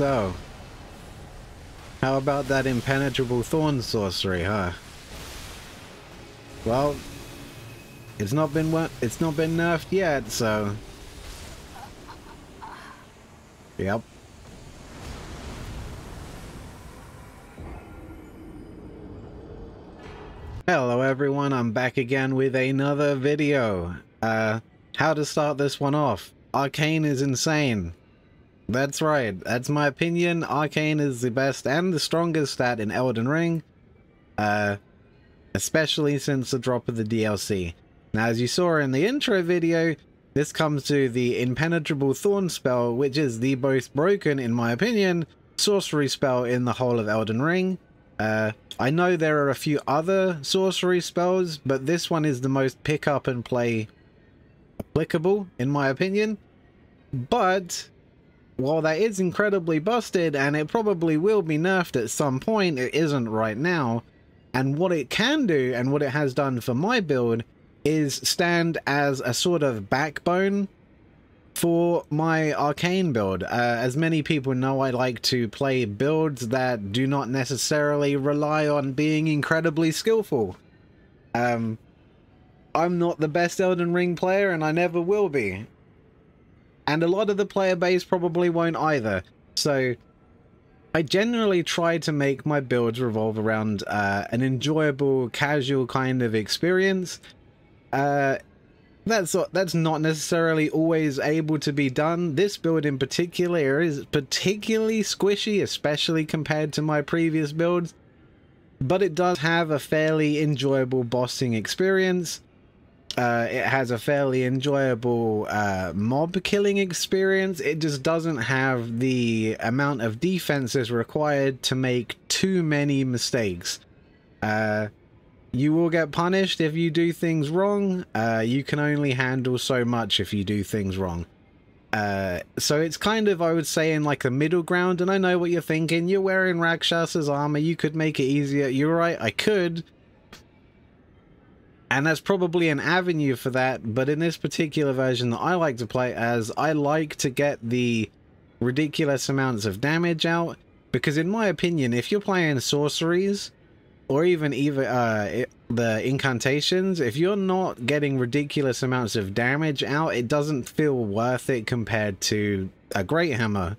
so. How about that Impenetrable Thorns sorcery, huh? Well, it's not been nerfed yet, so. Yep. Hello everyone, I'm back again with another video. How to start this one off. Arcane is insane. That's right, that's my opinion. Arcane is the best and the strongest stat in Elden Ring. Especially since the drop of the DLC. Now, as you saw in the intro video, this comes to the Impenetrable Thorns spell, which is the most broken, in my opinion, sorcery spell in the whole of Elden Ring. I know there are a few other sorcery spells, but this one is the most pick up and play applicable, in my opinion. But while that is incredibly busted, and it probably will be nerfed at some point, it isn't right now. And what it can do, and what it has done for my build, is stand as a sort of backbone for my arcane build. As many people know, I like to play builds that do not necessarily rely on being incredibly skillful. I'm not the best Elden Ring player, and I never will be. And a lot of the player base probably won't either. So I generally try to make my builds revolve around an enjoyable, casual kind of experience. That's not necessarily always able to be done. This build in particular is particularly squishy, especially compared to my previous builds. But it does have a fairly enjoyable bossing experience. It has a fairly enjoyable mob killing experience. It just doesn't have the amount of defenses required to make too many mistakes. You will get punished if you do things wrong. You can only handle so much if you do things wrong. So it's kind of, I would say, in like a middle ground. And I know what you're thinking. You're wearing Rakshasa's armor. You could make it easier. You're right, I could. And that's probably an avenue for that. But in this particular version that I like to play as, I like to get the ridiculous amounts of damage out. Because in my opinion, if you're playing sorceries, or even the incantations, if you're not getting ridiculous amounts of damage out, it doesn't feel worth it compared to a great hammer,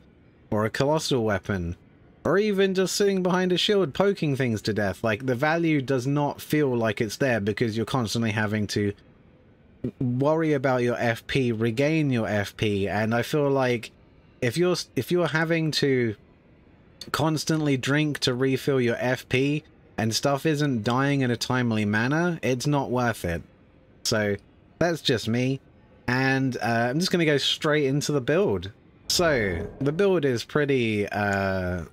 or a colossal weapon, or even just sitting behind a shield poking things to death. Like, the value does not feel like it's there because you're constantly having to worry about your FP, regain your FP, and I feel like if you're having to constantly drink to refill your FP, and stuff isn't dying in a timely manner, it's not worth it. So that's just me, and I'm just going to go straight into the build. So the build is pretty kind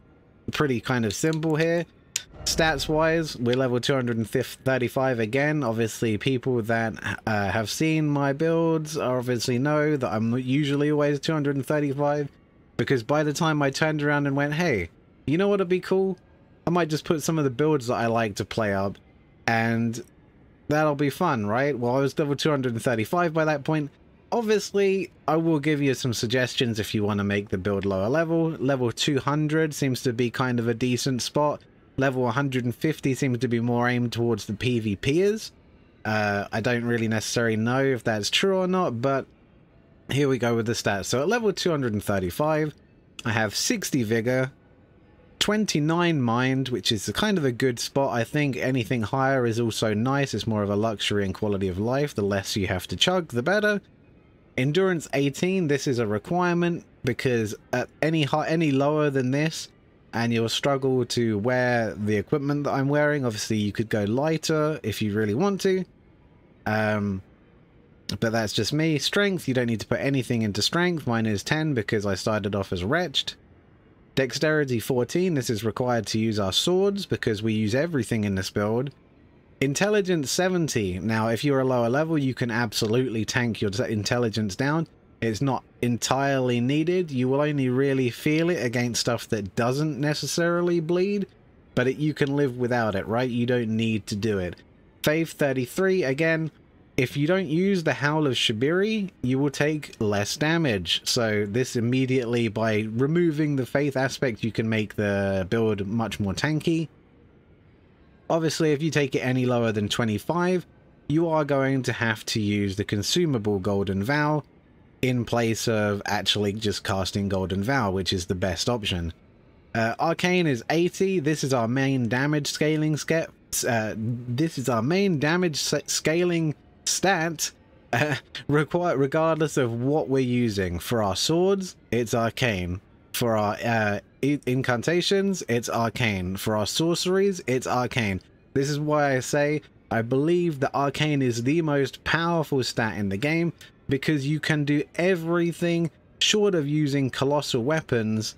of simple here. Stats wise, we're level 235 again. Obviously people that have seen my builds obviously know that I'm usually always 235, because by the time I turned around and went, hey, you know what would be cool? I might just put some of the builds that I like to play up, and that'll be fun, right? Well, I was level 235 by that point. Obviously, I will give you some suggestions if you want to make the build lower level. Level 200 seems to be kind of a decent spot. Level 150 seems to be more aimed towards the PvPers. I don't really necessarily know if that's true or not, but here we go with the stats. So at level 235, I have 60 Vigor, 29 Mind, which is kind of a good spot. I think anything higher is also nice. It's more of a luxury and quality of life. The less you have to chug, the better. Endurance 18, this is a requirement, because at any lower than this, and you'll struggle to wear the equipment that I'm wearing. Obviously, you could go lighter if you really want to. But that's just me. Strength, you don't need to put anything into strength. Mine is 10 because I started off as wretched. Dexterity 14, this is required to use our swords because we use everything in this build. Intelligence 70, now if you're a lower level you can absolutely tank your intelligence down. It's not entirely needed, you will only really feel it against stuff that doesn't necessarily bleed, but you can live without it, right? You don't need to do it. Faith 33, again, if you don't use the Howl of Shibiri, you will take less damage. So this immediately, by removing the faith aspect, you can make the build much more tanky. Obviously, if you take it any lower than 25, you are going to have to use the consumable Golden Vow in place of actually just casting Golden Vow, which is the best option. Arcane is 80. This is our main damage scaling stat. Regardless of what we're using. For our swords, it's Arcane. For our incantations, it's Arcane. For our sorceries, it's Arcane. This is why I say I believe that Arcane is the most powerful stat in the game, because you can do everything short of using colossal weapons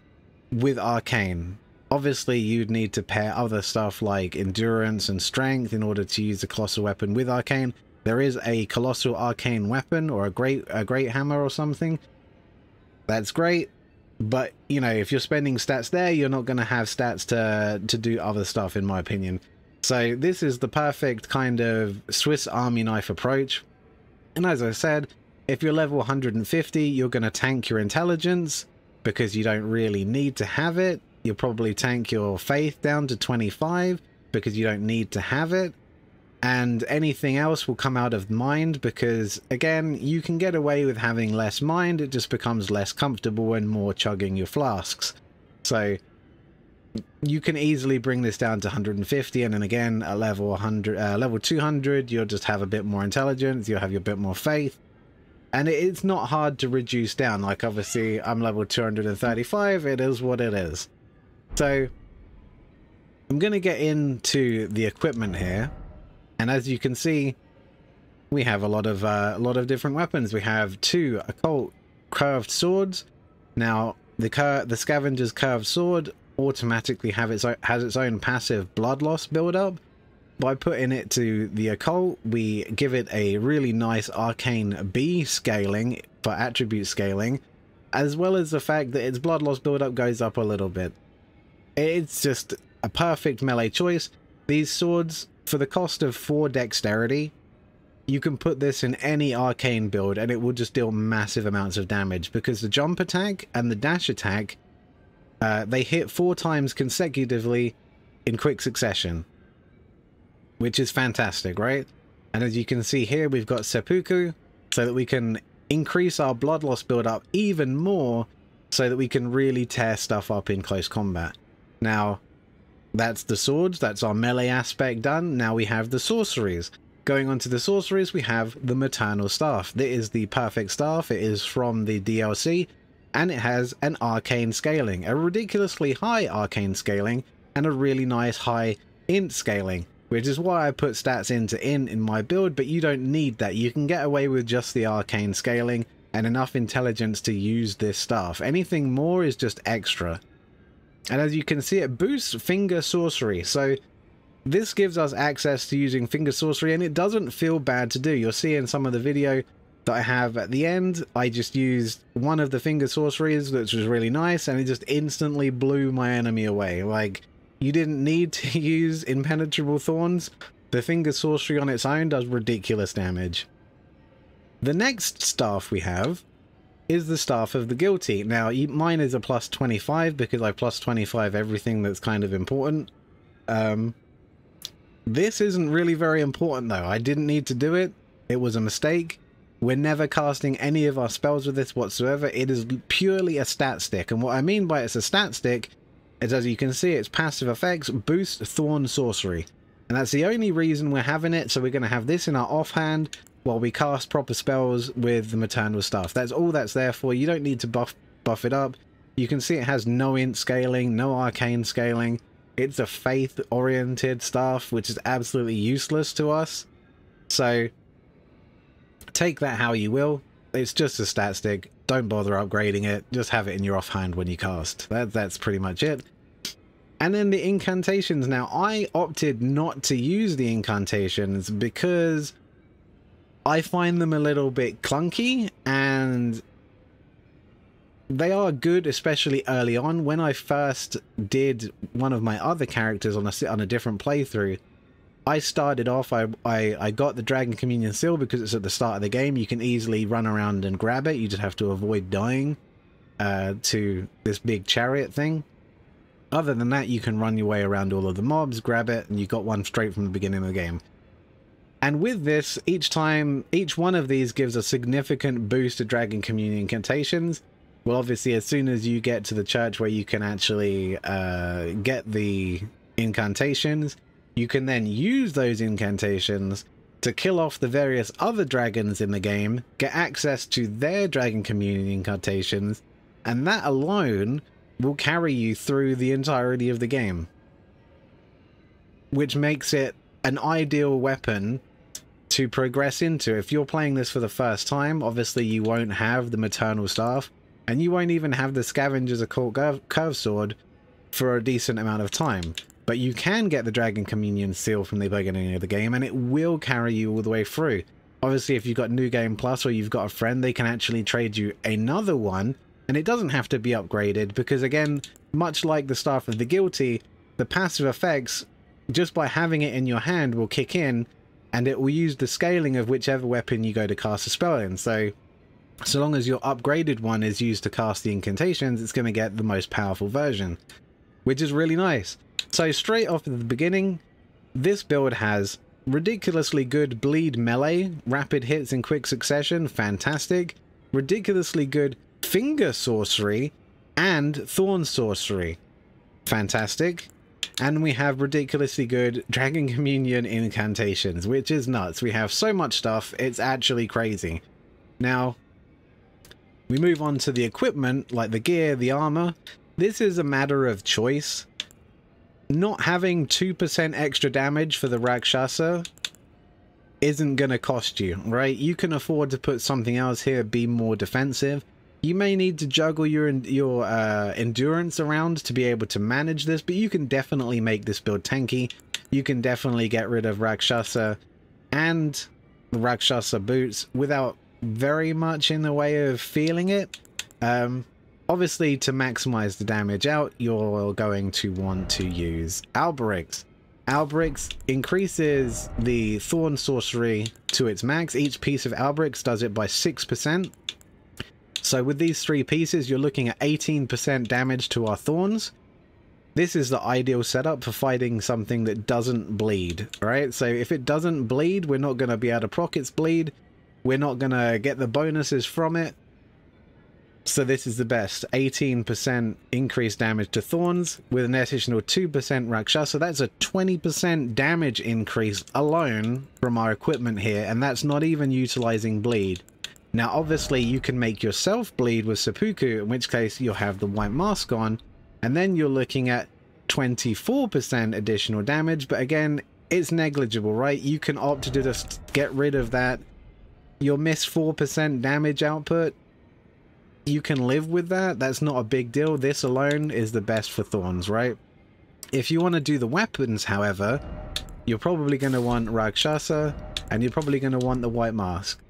with Arcane. Obviously, you'd need to pair other stuff like endurance and strength in order to use the colossal weapon with Arcane. There is a colossal arcane weapon, or a great hammer or something. That's great, but you know, if you're spending stats there, you're not going to have stats to do other stuff, in my opinion. So this is the perfect kind of Swiss Army knife approach. And as I said, if you're level 150, you're going to tank your intelligence because you don't really need to have it. You'll probably tank your faith down to 25 because you don't need to have it. And anything else will come out of mind because, again, you can get away with having less mind. It just becomes less comfortable and more chugging your flasks. So you can easily bring this down to 150, and then again at level 200, you'll just have a bit more intelligence. You'll have your bit more faith. And it's not hard to reduce down. Like, obviously, I'm level 235. It is what it is. So I'm going to get into the equipment here. And as you can see, we have a lot of different weapons. We have 2 occult curved swords. Now, the Scavenger's curved sword automatically has its own passive blood loss build-up. By putting it to the occult, we give it a really nice arcane B scaling for attribute scaling, as well as the fact that its blood loss build-up goes up a little bit. It's just a perfect melee choice. These swords, for the cost of 4 dexterity, you can put this in any arcane build and it will just deal massive amounts of damage, because the jump attack and the dash attack, they hit 4 times consecutively in quick succession, which is fantastic, right? And as you can see here, we've got seppuku, so that we can increase our blood loss build up even more, so that we can really tear stuff up in close combat. Now, that's the swords, that's our melee aspect done. Now we have the sorceries. Going on to the sorceries, we have the Maternal Staff. That is the perfect staff. It is from the DLC, and it has an arcane scaling, a ridiculously high arcane scaling, and a really nice high int scaling, which is why I put stats into int in my build, but you don't need that. You can get away with just the arcane scaling and enough intelligence to use this staff. Anything more is just extra. And as you can see, it boosts finger sorcery. So this gives us access to using finger sorcery, and it doesn't feel bad to do. You'll see in some of the video that I have at the end, I just used one of the finger sorceries, which was really nice, and it just instantly blew my enemy away. Like, you didn't need to use Impenetrable Thorns. The finger sorcery on its own does ridiculous damage. The next staff we have is the Staff of the Guilty. Now, mine is a plus 25 because I plus 25 everything that's kind of important. This isn't really very important though. I didn't need to do it. It was a mistake. We're never casting any of our spells with this whatsoever. It is purely a stat stick. And what I mean by it's a stat stick is, as you can see, its passive effects boost Thorn Sorcery. And that's the only reason we're having it. So we're going to have this in our offhand while we cast proper spells with the Maternal Staff. That's all that's there for. You don't need to buff it up. You can see it has no int scaling, no arcane scaling. It's a faith-oriented staff, which is absolutely useless to us. So take that how you will. It's just a stat stick. Don't bother upgrading it. Just have it in your offhand when you cast. That's pretty much it. And then the incantations. Now, I opted not to use the incantations because I find them a little bit clunky, and they are good, especially early on. When I first did one of my other characters on a different playthrough, I started off, I got the Dragon Communion Seal because it's at the start of the game. You can easily run around and grab it. You just have to avoid dying to this big chariot thing. Other than that, you can run your way around all of the mobs, grab it, and you got one straight from the beginning of the game. And with this, each one of these gives a significant boost to Dragon Communion incantations. Well, obviously, as soon as you get to the church where you can actually get the incantations, you can then use those incantations to kill off the various other dragons in the game, get access to their Dragon Communion incantations, and that alone will carry you through the entirety of the game. Which makes it an ideal weapon to progress into. If you're playing this for the first time, obviously you won't have the Maternal Staff, and you won't even have the Scavenger's Occult Curve Sword for a decent amount of time. But you can get the Dragon Communion Seal from the beginning of the game, and it will carry you all the way through. Obviously, if you've got New Game Plus or you've got a friend, they can actually trade you another one, and it doesn't have to be upgraded, because again, much like the Staff of the Guilty, the passive effects, just by having it in your hand, will kick in, and it will use the scaling of whichever weapon you go to cast a spell in. So long as your upgraded one is used to cast the incantations, it's going to get the most powerful version, which is really nice. So straight off at the beginning, this build has ridiculously good bleed melee, rapid hits in quick succession, fantastic, ridiculously good finger sorcery, and thorn sorcery, fantastic, and we have ridiculously good Dragon Communion incantations, which is nuts. We have so much stuff, it's actually crazy. Now, we move on to the equipment, like the gear, the armor. This is a matter of choice. Not having 2% extra damage for the Rakshasa isn't going to cost you, right? You can afford to put something else here, be more defensive. You may need to juggle your endurance around to be able to manage this, but you can definitely make this build tanky. You can definitely get rid of Rakshasa and the Rakshasa boots without very much in the way of feeling it. Obviously, to maximize the damage out, you're going to want to use Alberix. Alberix increases the Thorn Sorcery to its max. Each piece of Alberix does it by 6%. So with these 3 pieces, you're looking at 18% damage to our Thorns. This is the ideal setup for fighting something that doesn't bleed, right? So if it doesn't bleed, we're not going to be able to proc its bleed. We're not going to get the bonuses from it. So this is the best. 18% increased damage to Thorns with an additional 2% Rakshasa. That's a 20% damage increase alone from our equipment here, and that's not even utilizing bleed. Now obviously you can make yourself bleed with Seppuku, in which case you'll have the white mask on, and then you're looking at 24% additional damage, but again, it's negligible, right? You can opt to just get rid of that. You'll miss 4% damage output. You can live with that. That's not a big deal. This alone is the best for Thorns, right? If you want to do the weapons, however, you're probably going to want Rakshasa, and you're probably going to want the white mask,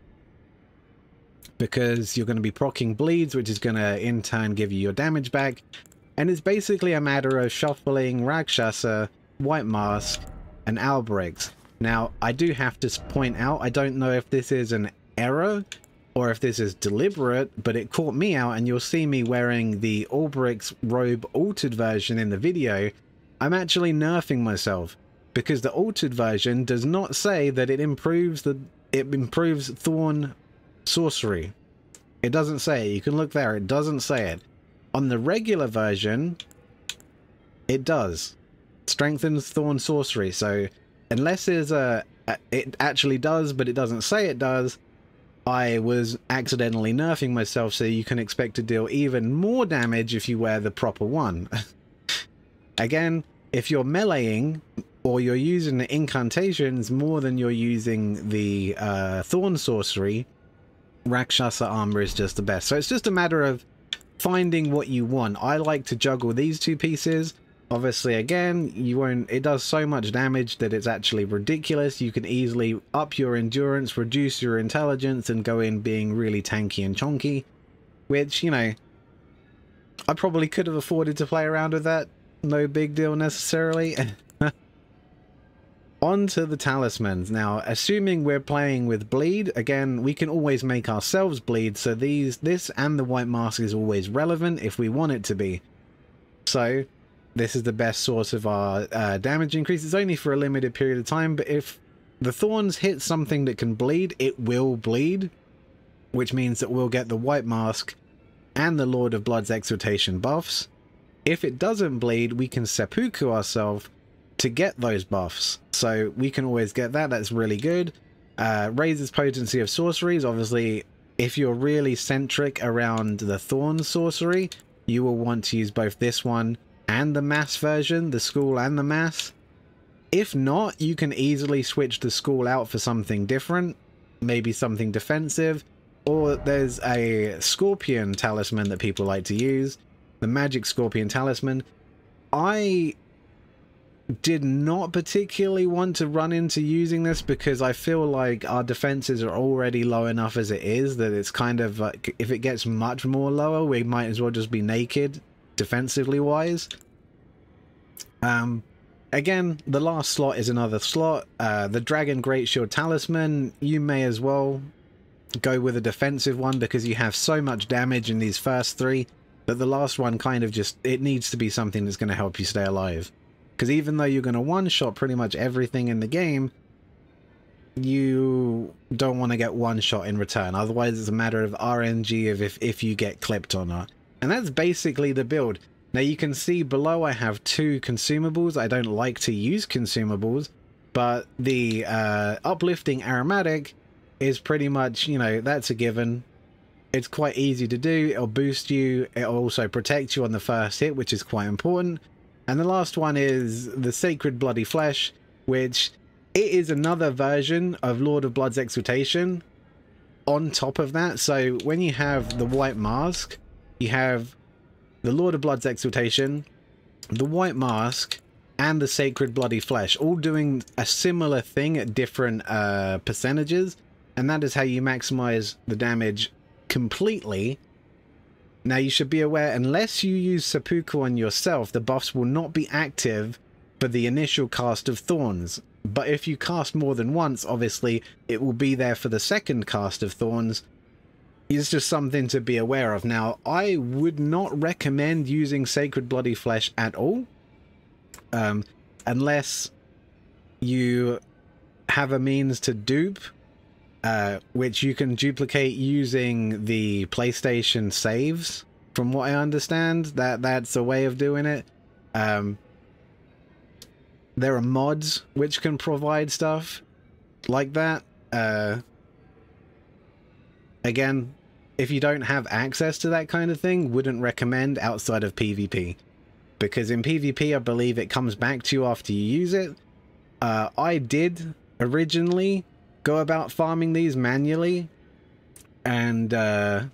because you're going to be proccing bleeds, which is going to in turn give you your damage back. And it's basically a matter of shuffling Rakshasa, white mask, and Alberix. Now, I do have to point out, I don't know if this is an error or if this is deliberate, but it caught me out, and you'll see me wearing the Alberix robe altered version in the video. I'm actually nerfing myself, because the altered version does not say that it improves Thorn Sorcery. It doesn't say it. You can look there, it doesn't say it. On the regular version, it does. Strengthens Thorn Sorcery. So unless there's it actually does, but it doesn't say it does, I was accidentally nerfing myself, so you can expect to deal even more damage if you wear the proper one. Again, if you're meleeing, or you're using the incantations more than you're using the Thorn Sorcery, Rakshasa armor is just the best. So it's just a matter of finding what you want. I like to juggle these 2 pieces. Obviously, again, it does so much damage that it's actually ridiculous. You can easily up your endurance, reduce your intelligence, and go in being really tanky and chonky, which, you know, I probably could have afforded to play around with that. No big deal necessarily. On to the talismans. Now, assuming we're playing with bleed, again, we can always make ourselves bleed, so this and the white mask is always relevant if we want it to be. So, this is the best source of our damage increase. It's only for a limited period of time, but if the Thorns hit something that can bleed, it will bleed, which means that we'll get the white mask and the Lord of Blood's exhortation buffs. If it doesn't bleed, we can seppuku ourselves to get those buffs, so we can always get that. That's really good. Raises potency of sorceries. Obviously, if you're really centric around the Thorns sorcery, you will want to use both this one and the mass version, the school and the mass. If not, you can easily switch the school out for something different, maybe something defensive, or there's a scorpion talisman that people like to use, the magic scorpion talisman. I did not particularly want to run into using this because I feel like our defenses are already low enough as it is, that it's kind of like, if it gets much more lower, we might as well just be naked defensively wise. Again, the last slot is another slot. The Dragon Great Shield Talisman, you may as well go with a defensive one because you have so much damage in these first three that the last one kind of just, it needs to be something that's going to help you stay alive. Because even though you're going to one-shot pretty much everything in the game, you don't want to get one-shot in return. Otherwise, it's a matter of RNG of if you get clipped or not. And that's basically the build. Now, you can see below I have 2 consumables. I don't like to use consumables, but the uplifting aromatic is pretty much, you know, that's a given. It's quite easy to do. It'll boost you. It'll also protect you on the first hit, which is quite important. And the last one is the Sacred Bloody Flesh, which it is another version of Lord of Blood's exhortation on top of that. So when you have the white mask, you have the Lord of Blood's exhortation, the white mask, and the Sacred Bloody Flesh, all doing a similar thing at different percentages. And that is how you maximize the damage completely. Now, you should be aware, unless you use seppuku on yourself, the buffs will not be active for the initial cast of Thorns. But if you cast more than once, obviously, it will be there for the second cast of Thorns. It's just something to be aware of. Now, I would not recommend using Sacred Bloody Flesh at all, unless you have a means to dupe, which you can duplicate using the PlayStation saves. From what I understand, that's a way of doing it. There are mods which can provide stuff like that. Again, if you don't have access to that kind of thing, wouldn't recommend outside of PvP. Because in PvP, I believe it comes back to you after you use it. I did originally go about farming these manually, and I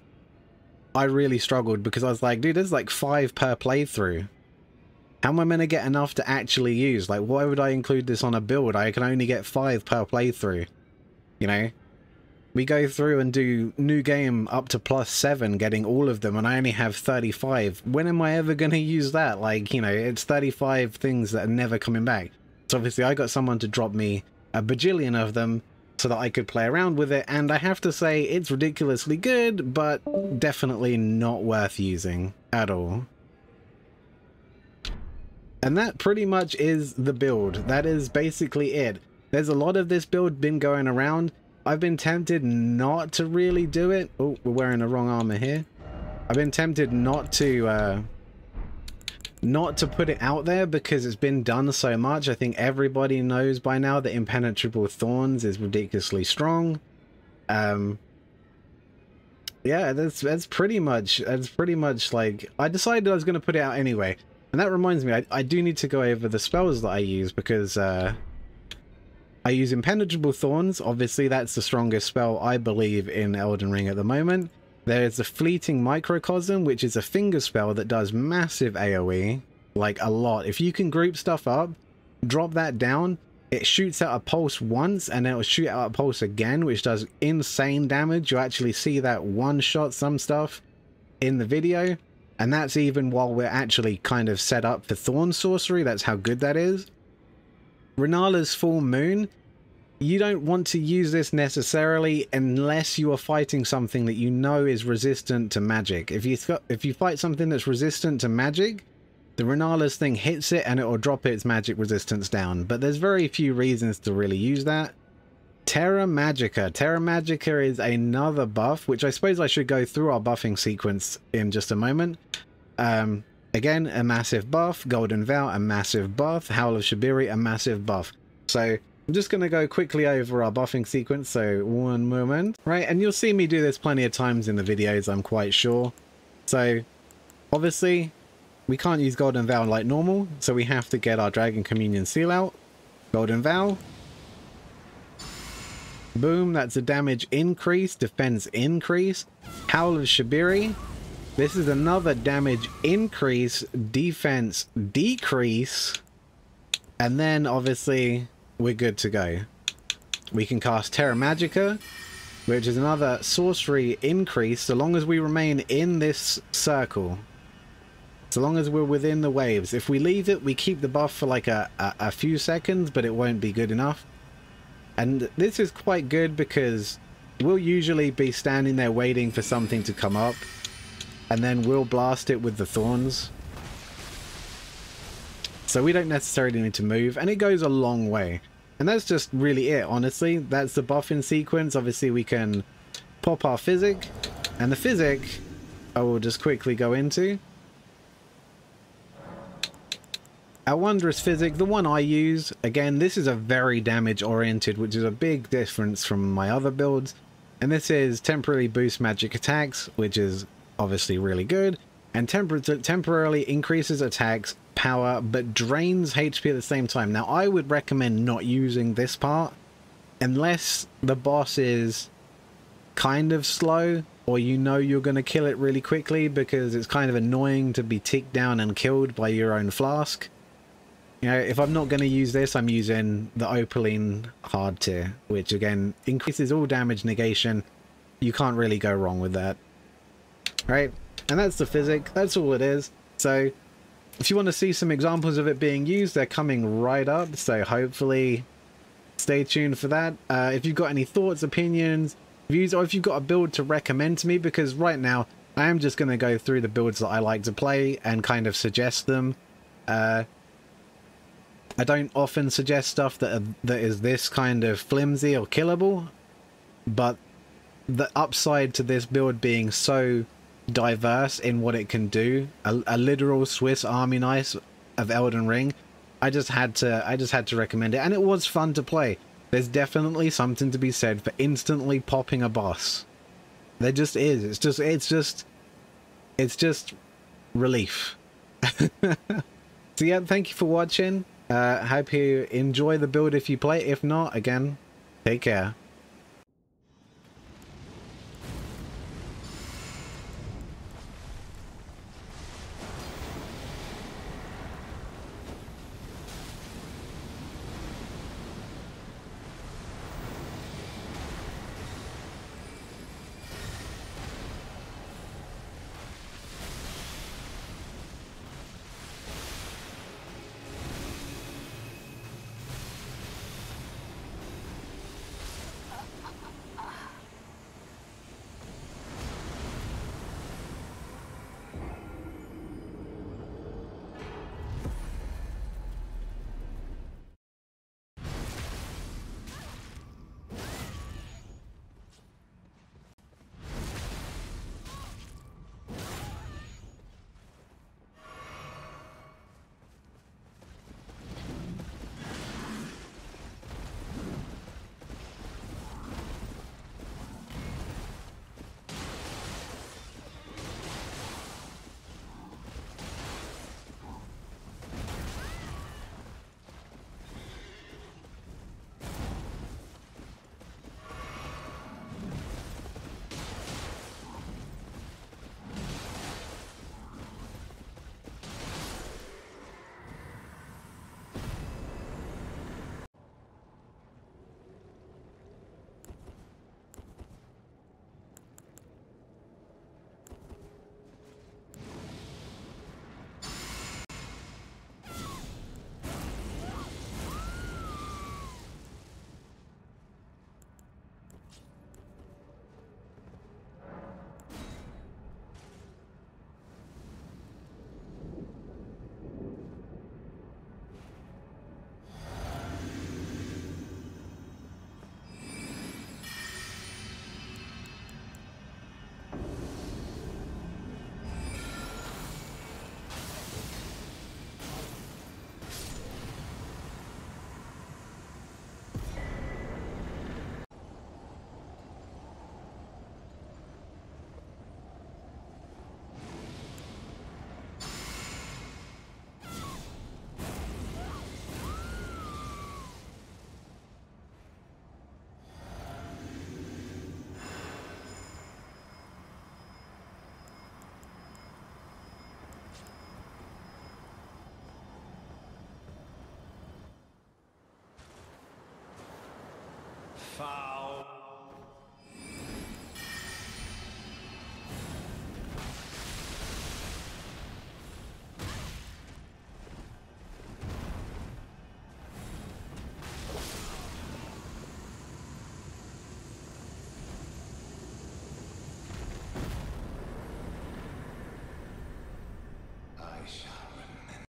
really struggled because I was like, dude, there's like 5 per playthrough. How am I going to get enough to actually use? Like, why would I include this on a build? I can only get 5 per playthrough. You know? We go through and do new game up to +7, getting all of them, and I only have 35. When am I ever going to use that? Like, you know, it's 35 things that are never coming back. So obviously I got someone to drop me a bajillion of them so that I could play around with it, and I have to say it's ridiculously good, but definitely not worth using at all. And that pretty much is the build. That is basically it. There's a lot of this build been going around. I've been tempted not to really do it. Oh, we're wearing the wrong armor here. I've been tempted not to put it out there because it's been done so much. I think everybody knows by now that Impenetrable Thorns is ridiculously strong. Yeah, that's pretty much like, I decided I was going to put it out anyway. And that reminds me, I do need to go over the spells that I use, because I use Impenetrable Thorns. Obviously, that's the strongest spell, I believe, in Elden Ring at the moment. There's the Fleeting Microcosm, which is a finger spell that does massive AoE, like a lot. If you can group stuff up, drop that down, it shoots out a pulse once, and then it'll shoot out a pulse again, which does insane damage. You actually see that one-shot some stuff in the video, and that's even while we're actually kind of set up for Thorn Sorcery. That's how good that is. Renala's Full Moon, you don't want to use this necessarily unless you are fighting something that you know is resistant to magic. If you fight something that's resistant to magic, the Renala's thing hits it and it will drop its magic resistance down. But there's very few reasons to really use that. Terra Magica. Terra Magica is another buff, which I suppose I should go through our buffing sequence in just a moment. Again, a massive buff. Golden Vow, a massive buff. Howl of Shibiri, a massive buff. So I'm just going to go quickly over our buffing sequence, so one moment. Right, and you'll see me do this plenty of times in the videos, I'm quite sure. So, obviously, we can't use Golden Vow like normal, so we have to get our Dragon Communion Seal out. Golden Vow. Boom, that's a damage increase, defense increase. Howl of Shibiri. This is another damage increase, defense decrease. And then, obviously, we're good to go. We can cast Terra Magica, which is another sorcery increase, so long as we remain in this circle. So long as we're within the waves. If we leave it, we keep the buff for like a few seconds, but it won't be good enough. And this is quite good because we'll usually be standing there waiting for something to come up, and then we'll blast it with the Thorns. So we don't necessarily need to move, and it goes a long way. And that's just really it, honestly. That's the buffing sequence. Obviously, we can pop our Physick, and the Physick I will just quickly go into. Our Wondrous Physick, the one I use, again, this is a very damage-oriented, which is a big difference from my other builds. And this is temporarily boost magic attacks, which is obviously really good, and temporarily increases attacks power but drains HP at the same time. Now I would recommend not using this part unless the boss is kind of slow, or you know you're going to kill it really quickly, because it's kind of annoying to be ticked down and killed by your own flask. You know, if I'm not going to use this, I'm using the Opaline hard tier, which again increases all damage negation. You can't really go wrong with that. Right? And that's the Physick. That's all it is. So if you want to see some examples of it being used, they're coming right up. So hopefully stay tuned for that. If you've got any thoughts, opinions, views, or if you've got a build to recommend to me, because right now I am just going to go through the builds that I like to play and kind of suggest them. I don't often suggest stuff that is this kind of flimsy or killable, but the upside to this build being so diverse in what it can do, a literal Swiss Army knife of Elden Ring, I just had to recommend it, and it was fun to play. There's definitely something to be said for instantly popping a boss. There just is. It's just relief. So yeah, thank you for watching. Hope you enjoy the build if you play it. If not, again, take care. Far